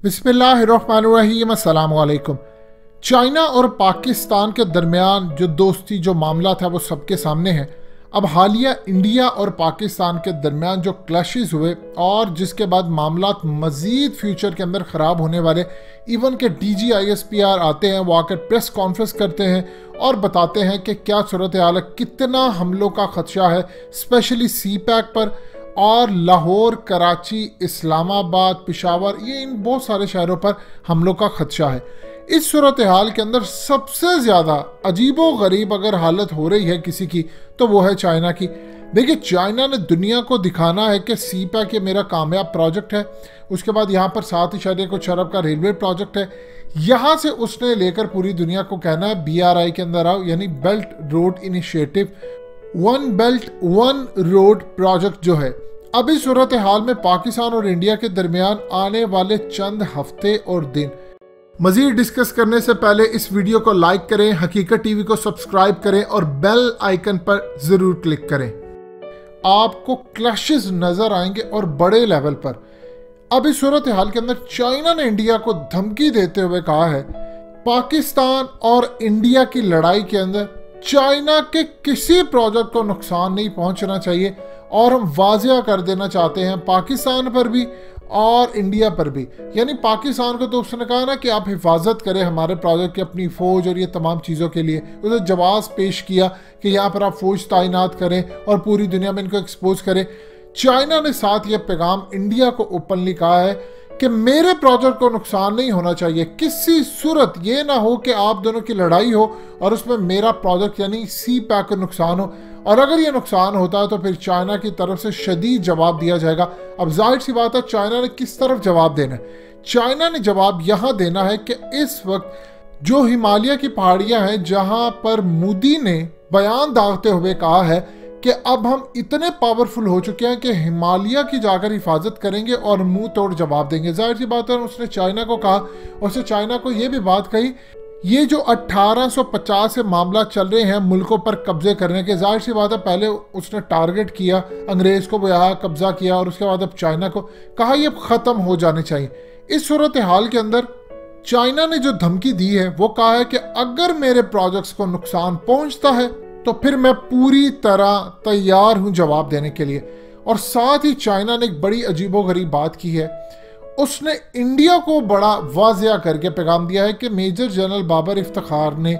बिस्मिल्लाहिर्रहमानिर्रहीम, अस्सलाम वालेकुम। चाइना और पाकिस्तान के दरमियान जो दोस्ती जो मामला था वो सबके सामने है। अब हालिया इंडिया और पाकिस्तान के दरमियान जो क्लैशेस हुए और जिसके बाद मामला मज़ीद फ्यूचर के अंदर ख़राब होने वाले, इवन के DGISPR आते हैं, वो आकर प्रेस कॉन्फ्रेंस करते हैं और बताते हैं कि क्या सूरत हाल है, कितना हमलों का खदशा है, स्पेशली CPEC पर और लाहौर, कराची, इस्लामाबाद, पेशावर, ये इन बहुत सारे शहरों पर हमलों का खदशा है। इस सूरत हाल के अंदर सबसे ज़्यादा अजीबो गरीब अगर हालत हो रही है किसी की तो वो है चाइना की। देखिए, चाइना ने दुनिया को दिखाना है कि CPEC ये मेरा कामयाब प्रोजेक्ट है। उसके बाद यहाँ पर 7 कुछ अरब का रेलवे प्रोजेक्ट है। यहाँ से उसने लेकर पूरी दुनिया को कहना है BRI के अंदर आओ, यानी belt road initiative, one belt one road project जो है। अभी सूरत हाल में पाकिस्तान और इंडिया के दरमियान आने वाले चंद हफ्ते और दिन मजीद डिस्कस करने से पहले इस वीडियो को लाइक करें, हकीकत टीवी को सब्सक्राइब करें और बेल आइकन पर जरूर क्लिक करें। आपको क्लैशेस नजर आएंगे और बड़े लेवल पर। अभी सूरत हाल के अंदर चाइना ने इंडिया को धमकी देते हुए कहा है, पाकिस्तान और इंडिया की लड़ाई के अंदर चाइना के किसी प्रोजेक्ट को नुकसान नहीं पहुंचना चाहिए और हम वाजिया कर देना चाहते हैं पाकिस्तान पर भी और इंडिया पर भी। यानी पाकिस्तान को तो उसने कहा ना कि आप हिफाजत करें हमारे प्रोजेक्ट की, अपनी फ़ौज और ये तमाम चीज़ों के लिए उसे जवाब पेश किया कि यहाँ पर आप फ़ौज तैनात करें और पूरी दुनिया में इनको एक्सपोज करें। चाइना ने साथ ये पैगाम इंडिया को ओपनली कहा है कि मेरे प्रोजेक्ट को नुकसान नहीं होना चाहिए, किसी सूरत ये ना हो कि आप दोनों की लड़ाई हो और उसमें मेरा प्रोजेक्ट यानी CPEC को नुकसान हो, और अगर ये नुकसान होता है तो फिर चाइना की तरफ से शदीद जवाब दिया जाएगा। अब जाहिर सी बात है, चाइना ने किस तरफ जवाब देना है? चाइना ने जवाब यहाँ देना है कि इस वक्त जो हिमालय की पहाड़ियाँ हैं, जहाँ पर मोदी ने बयान दागते हुए कहा है कि अब हम इतने पावरफुल हो चुके हैं कि हिमालय की जाकर हिफाजत करेंगे और मुंह तोड़ जवाब देंगे। जाहिर सी बात है, उसने चाइना को कहा, उसने चाइना को ये भी बात कही, ये जो 1850 से मामला चल रहे हैं मुल्कों पर कब्जे करने के, जाहिर सी बात है पहले उसने टारगेट किया, अंग्रेज को यहाँ कब्जा किया और उसके बाद अब चाइना को कहा ये ख़त्म हो जाने चाहिए। इस सूरत हाल के अंदर चाइना ने जो धमकी दी है वो कहा है कि अगर मेरे प्रोजेक्ट्स को नुकसान पहुंचता है तो फिर मैं पूरी तरह तैयार हूं जवाब देने के लिए। और साथ ही चाइना ने एक बड़ी अजीबोगरीब बात की है, उसने इंडिया को बड़ा वाजिया करके पैगाम दिया है कि मेजर जनरल बाबर इफ्तिखार ने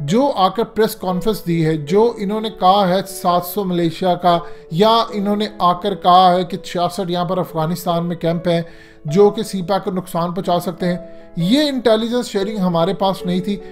जो आकर प्रेस कॉन्फ्रेंस दी है, जो इन्होंने कहा है 700 मलेशिया का, या इन्होंने आकर कहा है कि 66 यहाँ पर अफगानिस्तान में कैंप हैं जो कि CPEC को नुकसान पहुँचा सकते हैं, ये इंटेलिजेंस शेयरिंग हमारे पास नहीं थी।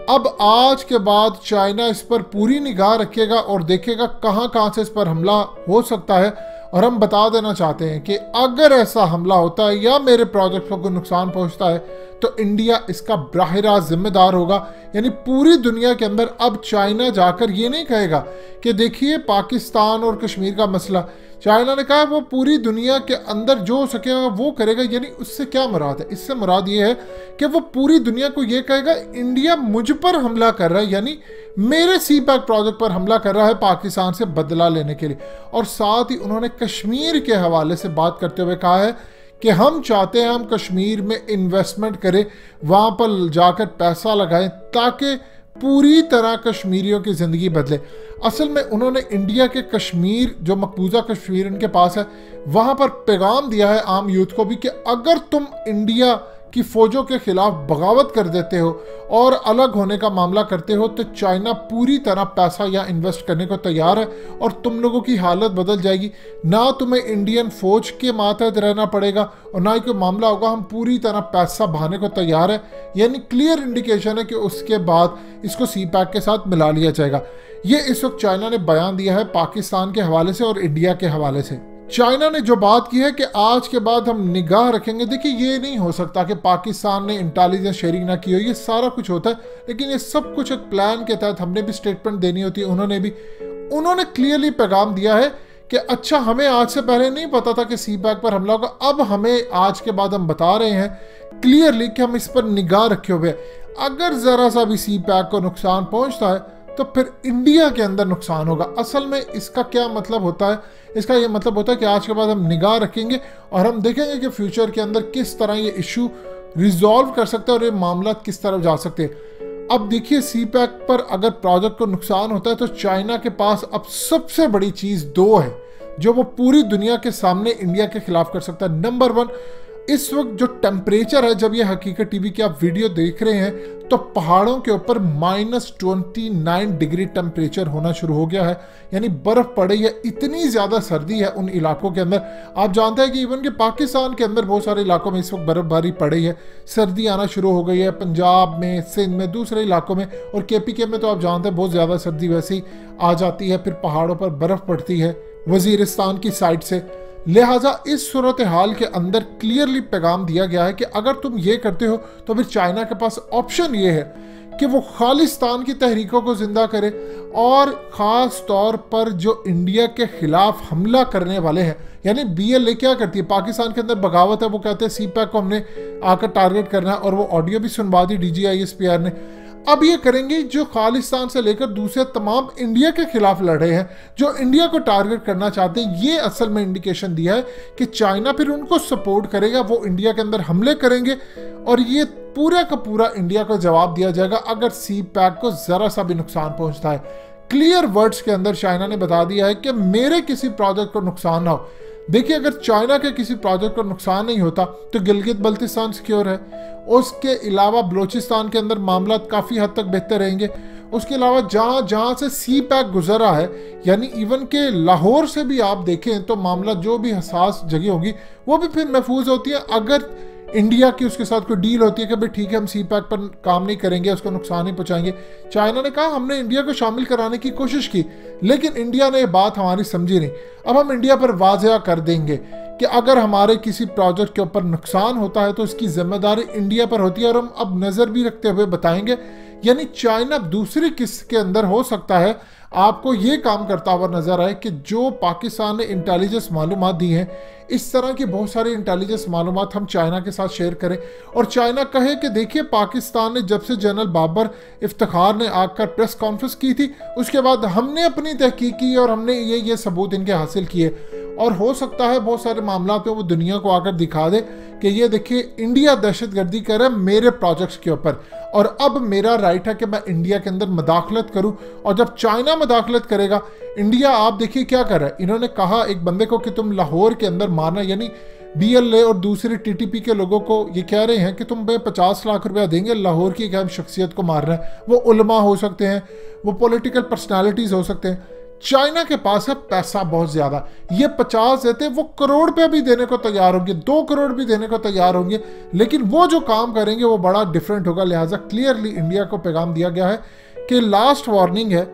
अब आज के बाद चाइना इस पर पूरी निगाह रखेगा और देखेगा कहाँ से इस पर हमला हो सकता है। और हम बता देना चाहते हैं कि अगर ऐसा हमला होता है या मेरे प्रोजेक्टों को नुकसान पहुंचता है तो इंडिया इसका बराह रास्त जिम्मेदार होगा। यानी पूरी दुनिया के अंदर अब चाइना जाकर ये नहीं कहेगा कि देखिए पाकिस्तान और कश्मीर का मसला, चाइना ने कहा वो पूरी दुनिया के अंदर जो हो सकेगा वो करेगा। यानी उससे क्या मुराद है? इससे मुराद ये है कि वो पूरी दुनिया को ये कहेगा इंडिया मुझ पर हमला कर रहा है, यानी मेरे CPEC प्रोजेक्ट पर हमला कर रहा है पाकिस्तान से बदला लेने के लिए। और साथ ही उन्होंने कश्मीर के हवाले से बात करते हुए कहा है कि हम चाहते हैं हम कश्मीर में इन्वेस्टमेंट करें, वहाँ पर जाकर पैसा लगाएं ताकि पूरी तरह कश्मीरियों की ज़िंदगी बदले। असल में उन्होंने इंडिया के कश्मीर, जो मकबूजा कश्मीर उनके पास है, वहाँ पर पैगाम दिया है आम यूथ को भी कि अगर तुम इंडिया की फ़ौजों के खिलाफ बगावत कर देते हो और अलग होने का मामला करते हो तो चाइना पूरी तरह पैसा या इन्वेस्ट करने को तैयार है और तुम लोगों की हालत बदल जाएगी। ना तुम्हें इंडियन फ़ौज के मातहत रहना पड़ेगा और ना ही कोई मामला होगा, हम पूरी तरह पैसा बहाने को तैयार है। यानी क्लियर इंडिकेशन है कि उसके बाद इसको CPEC के साथ मिला लिया जाएगा। ये इस वक्त चाइना ने बयान दिया है पाकिस्तान के हवाले से और इंडिया के हवाले से। चाइना ने जो बात की है कि आज के बाद हम निगाह रखेंगे। देखिए, ये नहीं हो सकता कि पाकिस्तान ने इंटेलिजेंस शेयरिंग ना की हो, ये सारा कुछ होता है, लेकिन ये सब कुछ एक प्लान के तहत हमने भी स्टेटमेंट देनी होती है, उन्होंने क्लियरली पैगाम दिया है कि अच्छा हमें आज से पहले नहीं पता था कि CPEC पर हमला होगा, अब हमें आज के बाद हम बता रहे हैं क्लियरली कि हम इस पर निगाह रखे हुए। अगर ज़रा सा भी CPEC को नुकसान पहुँचता है तो फिर इंडिया के अंदर नुकसान होगा। असल में इसका क्या मतलब होता है? इसका ये मतलब होता है कि आज के बाद हम निगाह रखेंगे और हम देखेंगे कि फ्यूचर के अंदर किस तरह ये इशू रिजॉल्व कर सकता है और ये मामला किस तरफ जा सकते हैं। अब देखिए सी पैक पर अगर प्रोजेक्ट को नुकसान होता है तो चाइना के पास अब सबसे बड़ी चीज दो है जो वो पूरी दुनिया के सामने इंडिया के खिलाफ कर सकता है। नंबर 1, इस वक्त जो टेम्परेचर है, जब ये हकीकत टीवी की आप वीडियो देख रहे हैं तो पहाड़ों के ऊपर -29 डिग्री टेम्परेचर होना शुरू हो गया है, यानी बर्फ पड़ रही है। इतनी ज्यादा सर्दी है उन इलाकों के अंदर। आप जानते हैं कि इवन के पाकिस्तान के अंदर बहुत सारे इलाकों में इस वक्त बर्फबारी पड़ रही है, सर्दी आना शुरू हो गई है, पंजाब में, सिंध में, दूसरे इलाकों में, और KPK में तो आप जानते हैं बहुत ज्यादा सर्दी वैसे ही आ जाती है, फिर पहाड़ों पर बर्फ पड़ती है वजीरिस्तान की साइड से। लिहाजा इस सूरत हाल के अंदर क्लियरली पैगाम दिया गया है कि अगर तुम ये करते हो तो फिर चाइना के पास ऑप्शन ये है कि वो खालिस्तान की तहरीकों को जिंदा करे, और ख़ास तौर पर जो इंडिया के खिलाफ हमला करने वाले हैं, यानी BLA क्या करती है, पाकिस्तान के अंदर बगावत है, वो कहते हैं सी पैक को हमने आकर टारगेट करना है, और वो ऑडियो भी सुनवा दी DGISPR ने। अब ये करेंगे जो खालिस्तान से लेकर दूसरे तमाम इंडिया के खिलाफ लड़े हैं, जो इंडिया को टारगेट करना चाहते हैं। ये असल में इंडिकेशन दिया है कि चाइना फिर उनको सपोर्ट करेगा, वो इंडिया के अंदर हमले करेंगे, और ये पूरा का पूरा इंडिया को जवाब दिया जाएगा अगर सी पैक को जरा सा भी नुकसान पहुंचता है। क्लियर वर्ड्स के अंदर चाइना ने बता दिया है कि मेरे किसी प्रोजेक्ट को नुकसान ना हो। देखिए, अगर चाइना के किसी प्रोजेक्ट को नुकसान नहीं होता तो गिलगित बल्तिस्तान सिक्योर है, उसके अलावा बलूचिस्तान के अंदर मामला काफ़ी हद तक बेहतर रहेंगे। उसके अलावा जहाँ जहाँ से सी पैक गुजरा है, यानी इवन के लाहौर से भी आप देखें तो मामला जो भी हसास जगह होगी वो भी फिर महफूज होती है। अगर इंडिया की उसके साथ कोई डील होती है कि भाई ठीक है हम सी पैक पर काम नहीं करेंगे, उसको नुकसान नहीं पहुंचाएंगे। चाइना ने कहा हमने इंडिया को शामिल कराने की कोशिश की, लेकिन इंडिया ने ये बात हमारी समझी नहीं। अब हम इंडिया पर वाज़ेह कर देंगे कि अगर हमारे किसी प्रोजेक्ट के ऊपर नुकसान होता है तो इसकी जिम्मेदारी इंडिया पर होती है, और हम अब नज़र भी रखते हुए बताएंगे। यानी चाइना दूसरी किस्त के अंदर हो सकता है आपको ये काम करता हुआ नजर आए कि जो पाकिस्तान ने इंटेलिजेंस मालूमात दी हैं, इस तरह की बहुत सारी इंटेलिजेंस मालूमात हम चाइना के साथ शेयर करें, और चाइना कहे कि देखिए पाकिस्तान ने जब से जनरल बाबर इफ्तिखार ने आकर प्रेस कॉन्फ्रेंस की थी, उसके बाद हमने अपनी तहकीक की और हमने ये सबूत इनके हासिल किए। और हो सकता है बहुत सारे मामला पे वो दुनिया को आकर दिखा दे कि ये देखिए इंडिया दहशतगर्दी कर रहा है मेरे प्रोजेक्ट्स के ऊपर, और अब मेरा राइट है कि मैं इंडिया के अंदर मदाखलत करूं। और जब चाइना मदाखलत करेगा, इंडिया आप देखिए क्या कर रहा है। इन्होंने कहा एक बंदे को कि तुम लाहौर के अंदर मारना, यानी BLA और दूसरे TTP के लोगों को ये कह रहे हैं कि तुम 50 लाख रुपया देंगे, लाहौर की एक अहम शख्सियत को मारना है। वो उलमा हो सकते हैं, वो पॉलिटिकल पर्सनालिटीज हो सकते हैं। चाइना के पास है पैसा बहुत ज्यादा, ये 50 देते वो करोड़ पे भी देने को तैयार होंगे, 2 करोड़ भी देने को तैयार होंगे, लेकिन वो जो काम करेंगे वो बड़ा डिफरेंट होगा। लिहाजा क्लियरली इंडिया को पैगाम दिया गया है कि लास्ट वार्निंग है,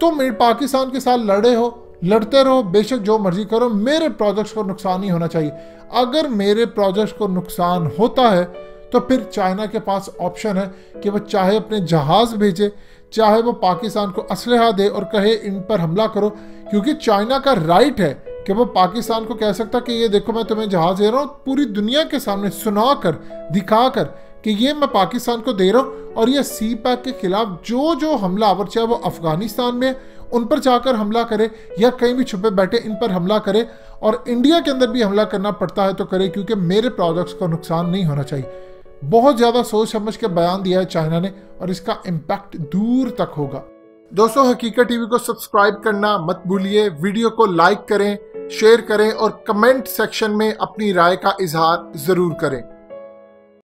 तुम पाकिस्तान के साथ लड़े हो, लड़ते रहो, बेशक जो मर्जी करो, मेरे प्रोजेक्ट्स को नुकसान नहीं होना चाहिए। अगर मेरे प्रोजेक्ट्स को नुकसान होता है तो फिर चाइना के पास ऑप्शन है कि वो चाहे अपने जहाज भेजे, चाहे वो पाकिस्तान को असलहा दे और कहे इन पर हमला करो, क्योंकि चाइना का राइट है कि वो पाकिस्तान को कह सकता कि ये देखो मैं तुम्हें जहाज दे रहा हूँ, पूरी दुनिया के सामने सुनाकर दिखाकर कि ये मैं पाकिस्तान को दे रहा हूँ, और ये सी पैक के खिलाफ जो जो हमलावर, चाहे वो अफगानिस्तान में उन पर जाकर हमला करे या कहीं भी छुपे बैठे इन पर हमला करे, और इंडिया के अंदर भी हमला करना पड़ता है तो करे, क्योंकि मेरे प्रोजेक्ट्स को नुकसान नहीं होना चाहिए। बहुत ज्यादा सोच समझ के बयान दिया है चाइना ने, और इसका इम्पैक्ट दूर तक होगा। दोस्तों, हकीकत टीवी को सब्सक्राइब करना मत भूलिए, वीडियो को लाइक करें, शेयर करें और कमेंट सेक्शन में अपनी राय का इजहार जरूर करें।